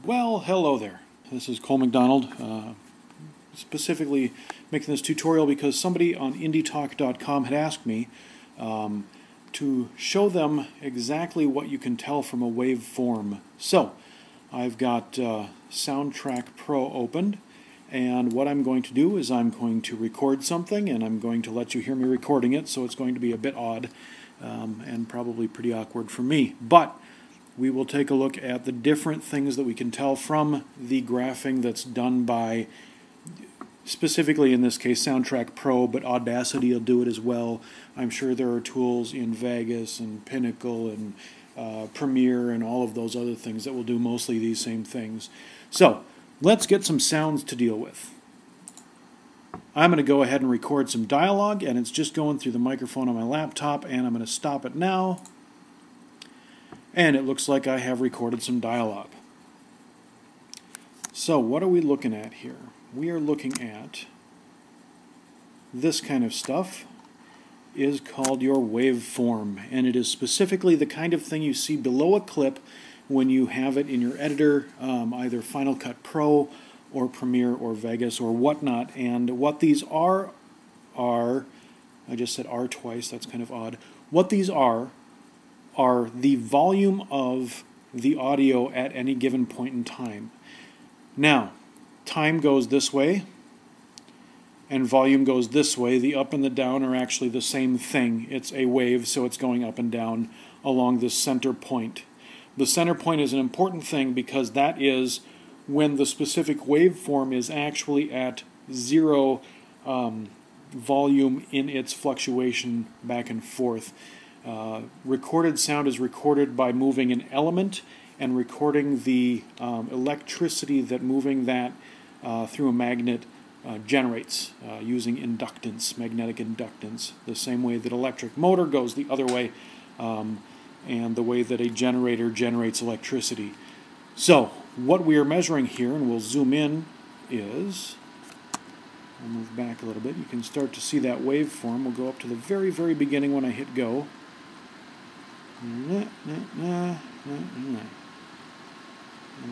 Well, hello there. This is Cole McDonald, specifically making this tutorial because somebody on indietalk.com had asked me to show them exactly what you can tell from a waveform. So, I've got Soundtrack Pro opened, and what I'm going to do is I'm going to record something, and I'm going to let you hear me recording it, so it's going to be a bit odd and probably pretty awkward for me. But we will take a look at the different things that we can tell from the graphing that's done by, specifically in this case, Soundtrack Pro, but Audacity will do it as well. I'm sure there are tools in Vegas and Pinnacle and Premiere and all of those other things that will do mostly these same things. So, let's get some sounds to deal with. I'm going to go ahead and record some dialogue, and it's just going through the microphone on my laptop, and I'm going to stop it now. And it looks like I have recorded some dialogue. So what are we looking at here? We are looking at this kind of stuff. Is called your waveform, and it is specifically the kind of thing you see below a clip when you have it in your editor, either Final Cut Pro or Premiere or Vegas or whatnot. And what these are, I just said are twice, that's kind of odd. What these are the volume of the audio at any given point in time. Now, time goes this way, and volume goes this way. The up and the down are actually the same thing. It's a wave, so it's going up and down along this center point. The center point is an important thing because that is when the specific waveform is actually at zero volume in its fluctuation back and forth. Recorded sound is recorded by moving an element and recording the electricity that moving that through a magnet generates using inductance, magnetic inductance, the same way that electric motor goes the other way, and the way that a generator generates electricity. So, what we are measuring here, and we'll zoom in, is, I'll move back a little bit, you can start to see that waveform. We'll go up to the very, very beginning when I hit go. And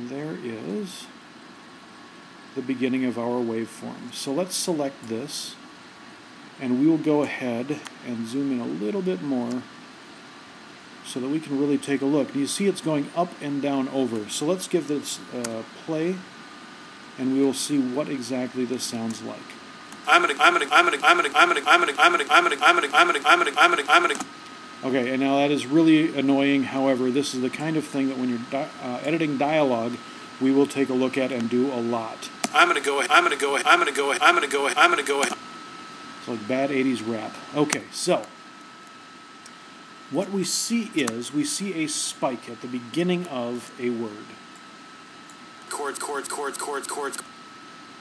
there is the beginning of our waveform. So let's select this, and we will go ahead and zoom in a little bit more so that we can really take a look. You see it's going up and down over. So let's give this play, and we will see what exactly this sounds like. Okay, and now that is really annoying. However, this is the kind of thing that when you're editing dialogue, we will take a look at and do a lot. It's like bad 80s rap. Okay, so what we see is we see a spike at the beginning of a word. Chords.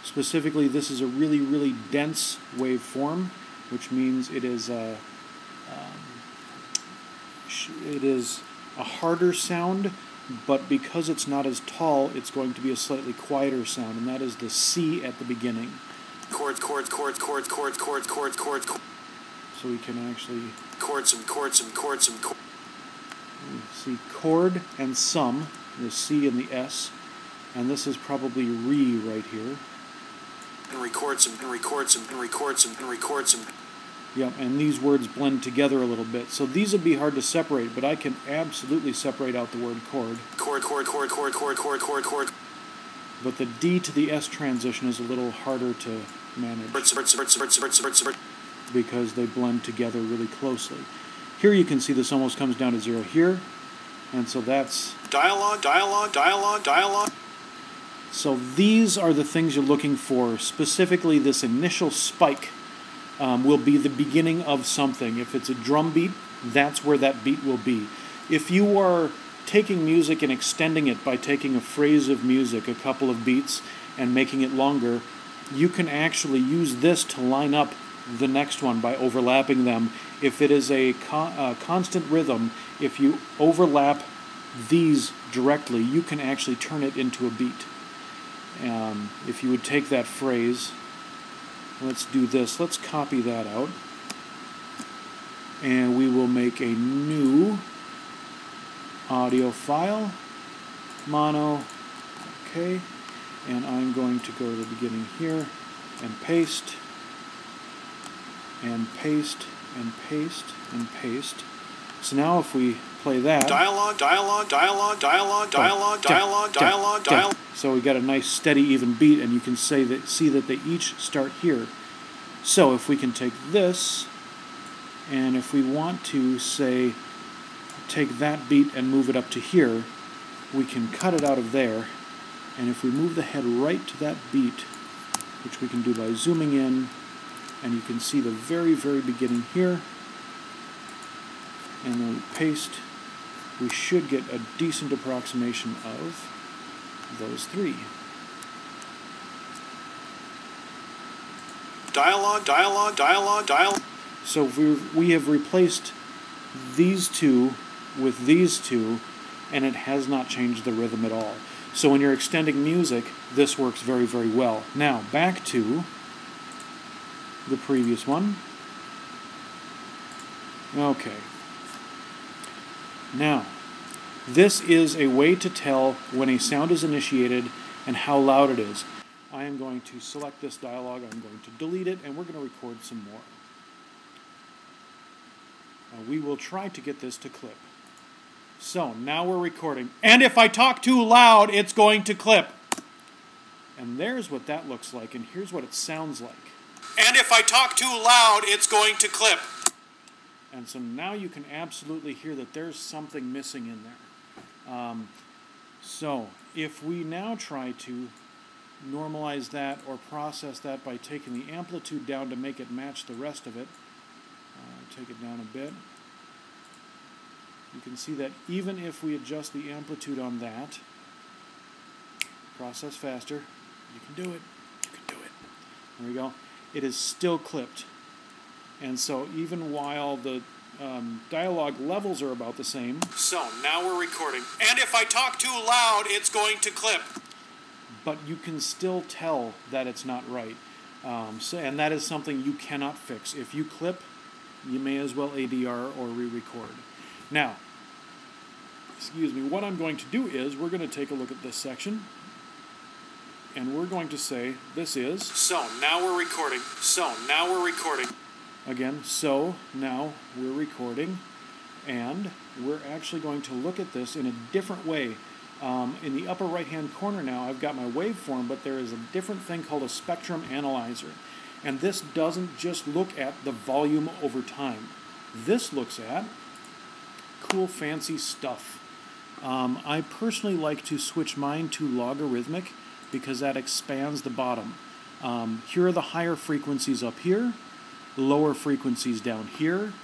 Specifically, this is a really, really dense waveform, which means it is a harder sound, but because it's not as tall, it's going to be a slightly quieter sound, and that is the C at the beginning. Chords. So we can actually chords. See chord and some, the C and the S, and this is probably re right here. And records some. Yep, and these words blend together a little bit. So these would be hard to separate, but I can absolutely separate out the word chord. Chord. But the D to the S transition is a little harder to manage because they blend together really closely. Here you can see this almost comes down to zero here, and so that's dialogue. So these are the things you're looking for. Specifically, this initial spike will be the beginning of something. If it's a drum beat, that's where that beat will be. If you are taking music and extending it by taking a phrase of music, a couple of beats, and making it longer, you can actually use this to line up the next one by overlapping them. If it is a constant rhythm, if you overlap these directly, you can actually turn it into a beat. If you would take that phrase, let's do this. Let's copy that out. And we will make a new audio file, mono, OK. And I'm going to go to the beginning here and paste, and paste, and paste, and paste. So now if we play that... Dialogue, dialogue, dialogue, dialogue, dialogue, dialogue, dialogue, dialogue. So we got a nice steady even beat, and you can see that they each start here. So if we can take this, and if we want to, say, take that beat and move it up to here, we can cut it out of there. And if we move the head right to that beat, which we can do by zooming in, and you can see the very, very beginning here, and then we paste, we should get a decent approximation of those three. Dialogue, dialogue, dialogue, dialogue. So we have replaced these two with these two, and it has not changed the rhythm at all. So when you're extending music, this works very, very well. Now, back to the previous one. Okay. Now, this is a way to tell when a sound is initiated and how loud it is. I am going to select this dialogue, I'm going to delete it, and we're going to record some more. We will try to get this to clip. So, now we're recording. And if I talk too loud, it's going to clip. And there's what that looks like, and here's what it sounds like. And if I talk too loud, it's going to clip. And so now you can absolutely hear that there's something missing in there. So, if we now try to normalize that or process that by taking the amplitude down to make it match the rest of it, take it down a bit. You can see that even if we adjust the amplitude on that, process faster, you can do it, you can do it. There we go. It is still clipped. And so even while the dialogue levels are about the same. So now we're recording. And if I talk too loud, it's going to clip. But you can still tell that it's not right. And that is something you cannot fix. If you clip, you may as well ADR or re-record. Now, excuse me, what I'm going to do is we're going to take a look at this section, and we're going to say this is... So, now we're recording. So, now we're recording. Again, so, now we're recording, and we're actually going to look at this in a different way. In the upper right-hand corner now, I've got my waveform, but there is a different thing called a spectrum analyzer. And this doesn't just look at the volume over time. This looks at cool, fancy stuff. I personally like to switch mine to logarithmic because that expands the bottom. Here are the higher frequencies up here, lower frequencies down here,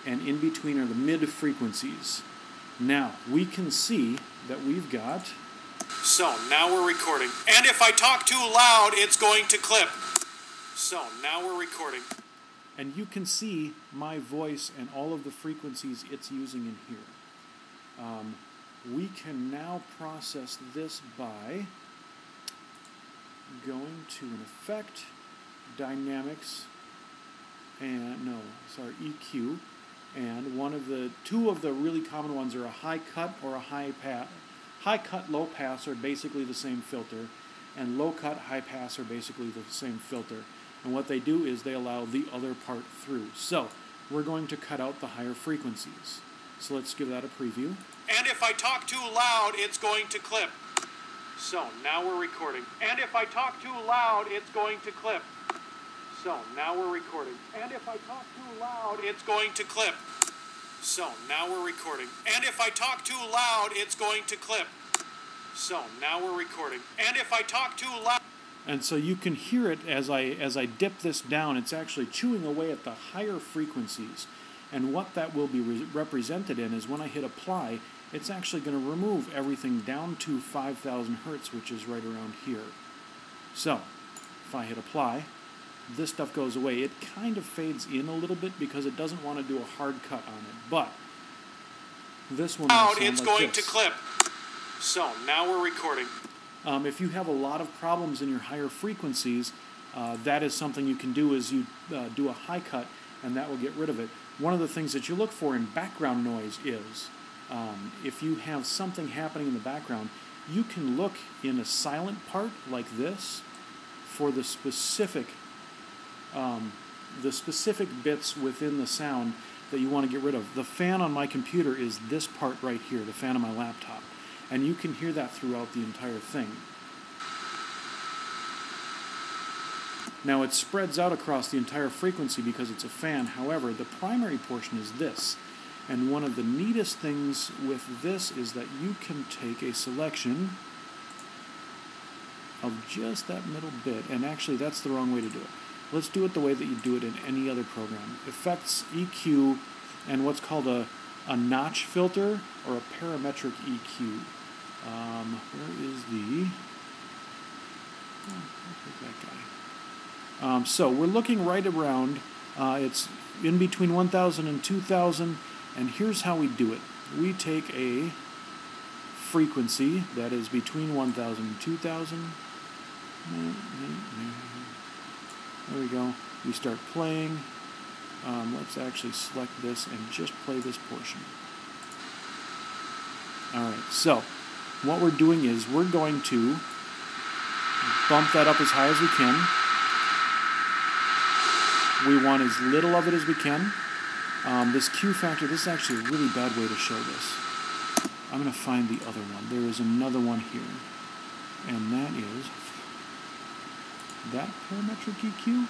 and in between are the mid frequencies. Now, we can see that we've got... So, now we're recording. And if I talk too loud, it's going to clip. So, now we're recording. And you can see my voice and all of the frequencies it's using in here. We can now process this by going to an effect, dynamics, and EQ. And two of the really common ones are a high cut or a high pass. High cut, low pass are basically the same filter, and low cut, high pass are basically the same filter. And what they do is they allow the other part through. So, we're going to cut out the higher frequencies. So let's give that a preview. And if I talk too loud, it's going to clip. So, now we're recording. And if I talk too loud, it's going to clip. So, now we're recording. And if I talk too loud, it's going to clip. So, now we're recording. And if I talk too loud, it's going to clip. So, now we're recording. And if I talk too loud... And so you can hear it as I dip this down, it's actually chewing away at the higher frequencies. And what that will be represented in is when I hit apply, it's actually going to remove everything down to 5,000 hertz, which is right around here. So, if I hit apply, this stuff goes away. It kind of fades in a little bit because it doesn't want to do a hard cut on it. But this will now sound like this. It's going to clip. So, now we're recording. If you have a lot of problems in your higher frequencies, that is something you can do is you do a high cut, and that will get rid of it. One of the things that you look for in background noise is if you have something happening in the background, you can look in a silent part like this for the specific bits within the sound that you want to get rid of. The fan on my computer is this part right here, the fan on my laptop. And you can hear that throughout the entire thing. Now it spreads out across the entire frequency because it's a fan. However, the primary portion is this. And one of the neatest things with this is that you can take a selection of just that middle bit. And actually, that's the wrong way to do it. Let's do it the way that you do it in any other program. Effects, EQ, and what's called a notch filter or a parametric EQ. Where is the... Oh, I'll take that guy. So we're looking right around, it's in between 1,000 and 2,000, and here's how we do it. We take a frequency that is between 1,000 and 2,000. There we go. We start playing. Let's actually select this and just play this portion. Alright, so what we're doing is we're going to bump that up as high as we can. We want as little of it as we can. This Q factor, this is actually a really bad way to show this. I'm going to find the other one. There is another one here. And that is that parametric EQ?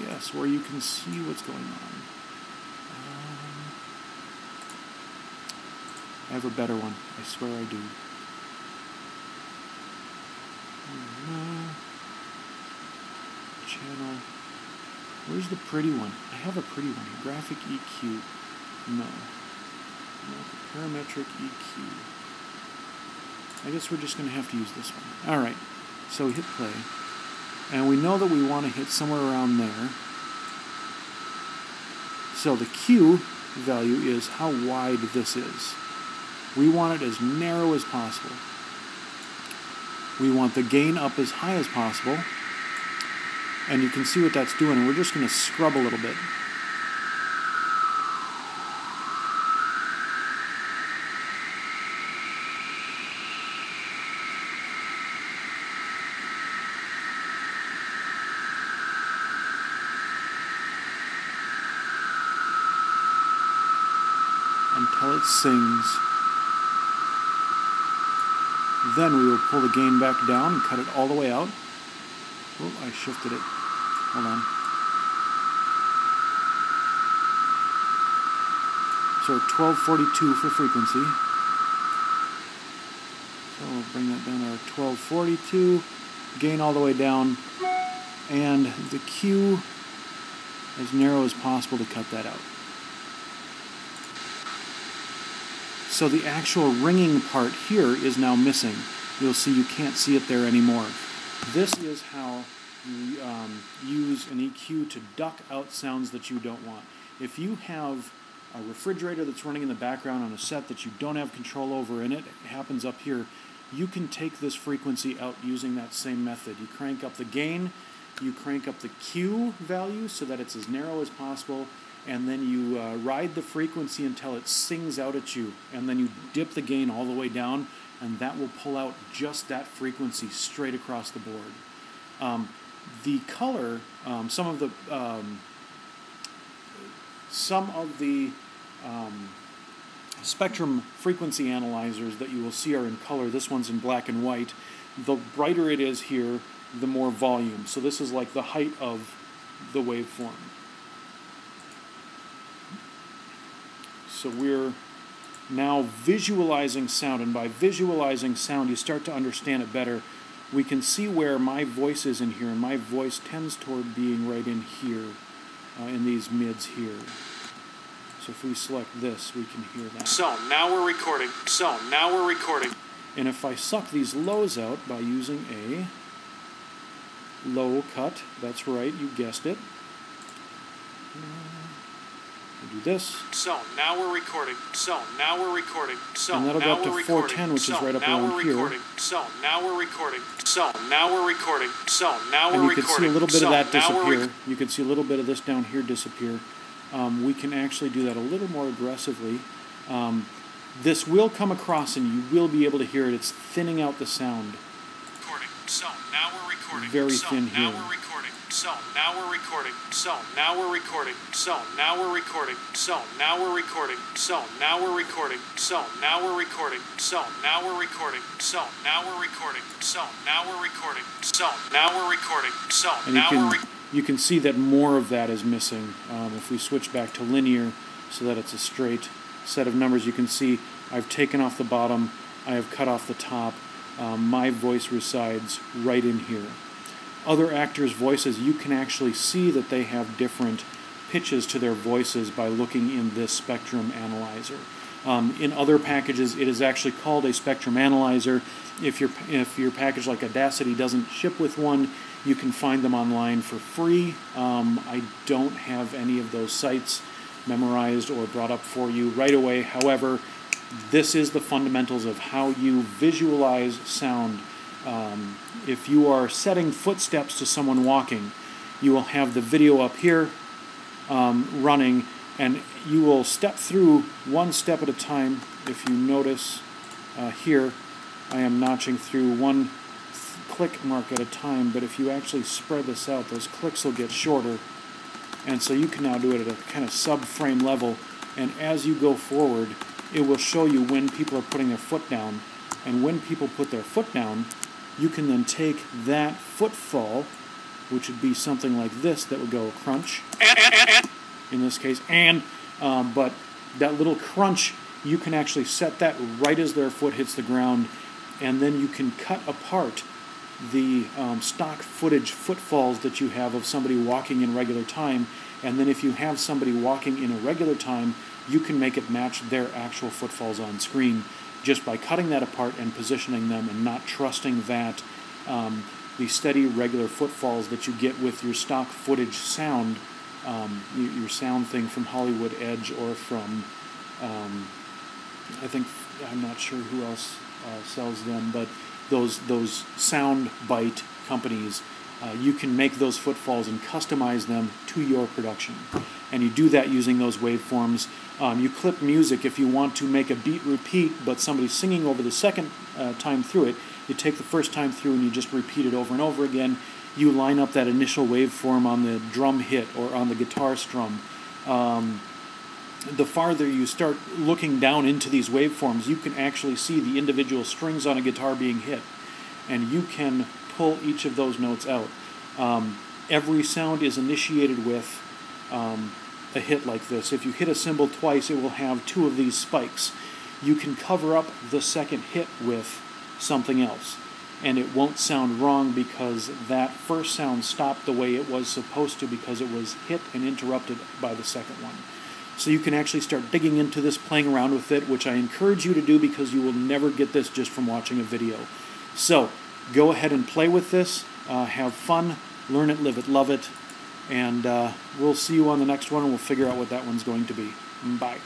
Yes, where you can see what's going on. I have a better one. I swear I do. Channel. Where's the pretty one? I have a pretty one. Graphic EQ. No. Parametric EQ. I guess we're just going to have to use this one. Alright. So we hit play. And we know that we want to hit somewhere around there. So the Q value is how wide this is. We want it as narrow as possible. We want the gain up as high as possible. And you can see what that's doing. And we're just going to scrub a little bit. Until it sings. Then we will pull the gain back down and cut it all the way out. Oh, I shifted it. Hold on. So 1242 for frequency. So we'll bring that down to our 1242. Gain all the way down. And the Q as narrow as possible to cut that out. So the actual ringing part here is now missing. You'll see you can't see it there anymore. This is how you use an EQ to duck out sounds that you don't want. If you have a refrigerator that's running in the background on a set that you don't have control over and it happens up here, you can take this frequency out using that same method. You crank up the gain, you crank up the Q value so that it's as narrow as possible, and then you ride the frequency until it sings out at you, and then you dip the gain all the way down, and that will pull out just that frequency straight across the board. The color, some of the spectrum frequency analyzers that you will see are in color. This one's in black and white. The brighter it is here, the more volume. So this is like the height of the waveform. So we're now visualizing sound, and by visualizing sound you start to understand it better. We can see where my voice is in here, and my voice tends toward being right in here, in these mids here. So if we select this, we can hear that. So now we're recording. And if I suck these lows out by using a low cut, that's right, you guessed it. We'll do this. So now we're recording. And that'll go up to 410, which is right up around here. And you can see a little bit of that disappear. You can see a little bit of this down here disappear. We can actually do that a little more aggressively. this will come across and you will be able to hear it. It's thinning out the sound. Recording. So now we're recording. Very so thin now here. we're recording. So now we're recording. So now we're recording. So now we're recording. So now we're recording. So now we're recording. So now we're recording. So now we're recording. So now we're recording. So now we're recording. So now we're recording. So now we're you can see that more of that is missing. If we switch back to linear so that it's a straight set of numbers, you can see I've taken off the bottom, I have cut off the top. My voice resides right in here. Other actors' voices, you can actually see that they have different pitches to their voices by looking in this spectrum analyzer. In other packages, it is actually called a spectrum analyzer. If your package like Audacity doesn't ship with one, you can find them online for free. I don't have any of those sites memorized or brought up for you right away. However, this is the fundamentals of how you visualize sound. If you are setting footsteps to someone walking, you will have the video up here running, and you will step through one step at a time. If you notice here, I am notching through one click mark at a time, but if you actually spread this out, those clicks will get shorter, and so you can now do it at a kind of sub-frame level, and as you go forward, it will show you when people are putting their foot down, and when people put their foot down, you can then take that footfall, which would be something like this, that would go crunch, in this case, but that little crunch, you can actually set that right as their foot hits the ground, and then you can cut apart the stock footage footfalls that you have of somebody walking in regular time, and then if you have somebody walking in irregular time, you can make it match their actual footfalls on screen just by cutting that apart and positioning them and not trusting that the steady regular footfalls that you get with your stock footage sound, your sound thing from Hollywood Edge or from, I'm not sure who else sells them, but those sound bite companies, you can make those footfalls and customize them to your production. And you do that using those waveforms. You clip music if you want to make a beat repeat, but somebody's singing over the second time through it. You take the first time through and you just repeat it over and over again. You line up that initial waveform on the drum hit or on the guitar strum. The farther you start looking down into these waveforms, you can actually see the individual strings on a guitar being hit, and you can pull each of those notes out. Every sound is initiated with a hit like this. If you hit a cymbal twice, it will have two of these spikes. You can cover up the second hit with something else, and it won't sound wrong because that first sound stopped the way it was supposed to because it was hit and interrupted by the second one. So you can actually start digging into this, playing around with it, which I encourage you to do because you will never get this just from watching a video. So go ahead and play with this, have fun, learn it, live it, love it, and we'll see you on the next one, and we'll figure out what that one's going to be. Bye.